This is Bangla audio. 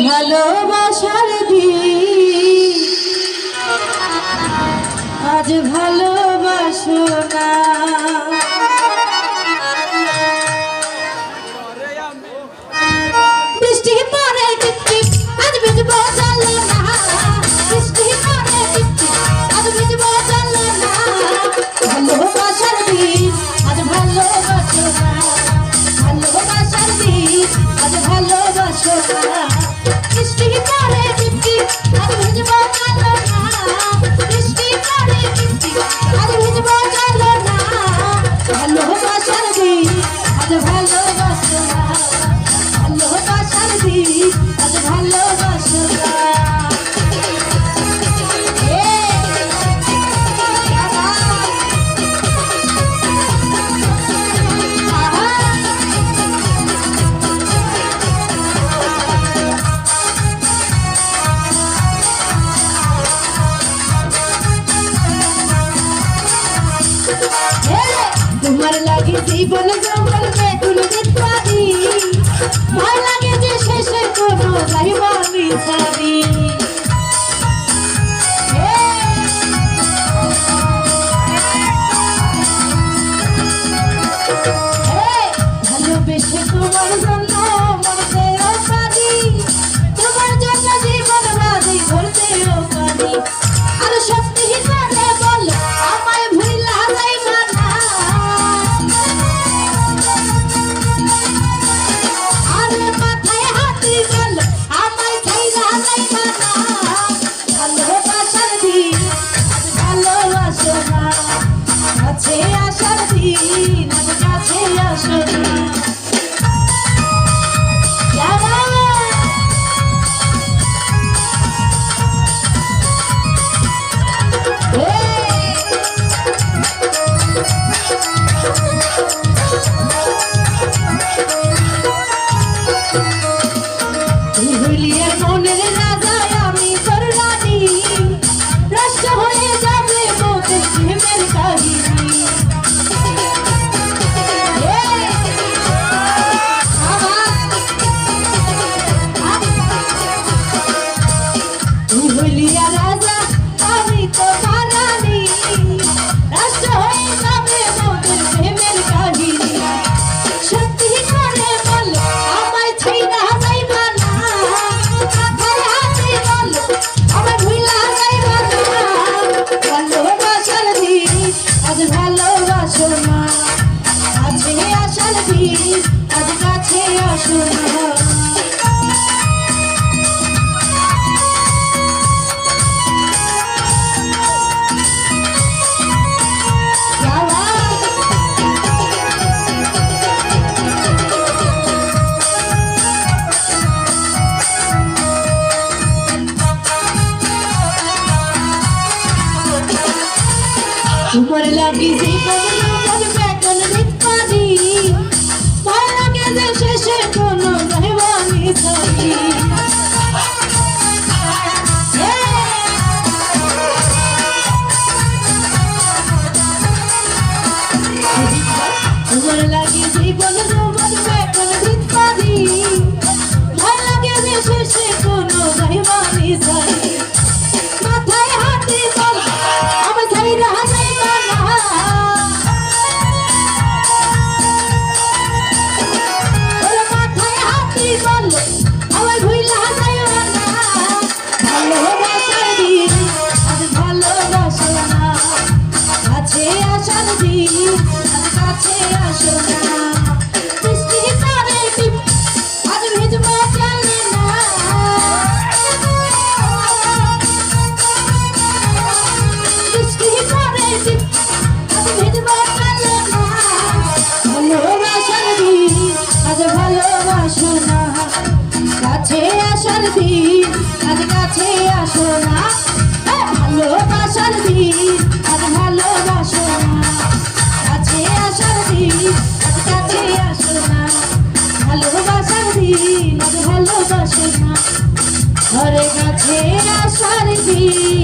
ভালোবাসার দিন আজ ভালোবাসো না। বৃষ্টি পরে টিপটিপ আজ ভিজবো চলো না, বৃষ্টি পরে টিপটিপ আজ ভিজবো চলো না। ভালোবাসার দিন আজ ভালোবাসো না, ভালোবাসার দিন আজ ভালোবাসো না। বৃষ্টি পরে টিপটিপ আজ ভিজবো চলো না, বৃষ্টি পরে টিপটিপ আজ ভিজবো চলো না। ভালোবাসার দিন আজ ভালোবাসো না, ভালোবাসার দিন আজ ভালোবাসো না। তোমার লাগে জীবন জঙ্গল বেতুল বিদ্যাদি, ভয় লাগে যে শেষে কোনো যাইবানি ছাড়ি। ভালোবেসে তোমার জন্য মরতেও পারি, তোমার জন্য জীবন বাজি করতেও পারি। আর সত্যি করে বল আমায় ভুলা যাইবা না, আর মাথায় হাতি বল আমায় ছাইরা যাইবা না। ভালোবাসার দিন আজ ভালোবাসো না, কাছে আসার দিন আজ কাছে আসো না। মনের রাজা আমি তোর রানী, রাষ্ট্র হয়ে যাবে মোদের প্রেমের কাহিনী। তুই হইলি রাজা আমি তোমার রানী, রাষ্ট্র হয়ে যাবে মোদের প্রেমের কাহিনী। সত্যি করে বল আমায় ছাইরা যাইবা না, মাথায় হাতে বল আমায় ভুলা যাইবা না। ভালোবাসার দিন আজ ভালোবাসো না, কাছে আসার দিন আজ কাছে আসো না। তোমার লাগি জীবন জঙ্গল বেতন বিদ্যাদি, ভয় লাগে যে শেষে কোনো যাইবানি ছাড়ি। তোমার লাগি জীবন জঙ্গল বেতন বিদ্যাদি, ভয় লাগে যে শেষে কোনো যাইবানি ছাড়ি। মাথায় হাতে বল আমার ছাইরা যাইবা না, মাথায় হাতে বল আমার ভুলা যাইবা না। ভালোবাসার দিন আজ ভালোবাসো না, কাছে আসার দিন আজ কাছে আসো না। বৃষ্টি পরে টিপ আজ ভিজবো চলে না, বৃষ্টি পরে টিপ আজ ভিজবো চলে না। ভালোবাসার দিন আজ ভালোবাসো না, কাছে আসার দিন আজ কাছে আসো না। ভালোবাসার দিন আজ ভালোবাসো না, কাছে আসার দিন আজ কাছে আসো না। ভালোবাসার দিন আজ ভালোবাসো না, ঘরে কাছে আসার দিন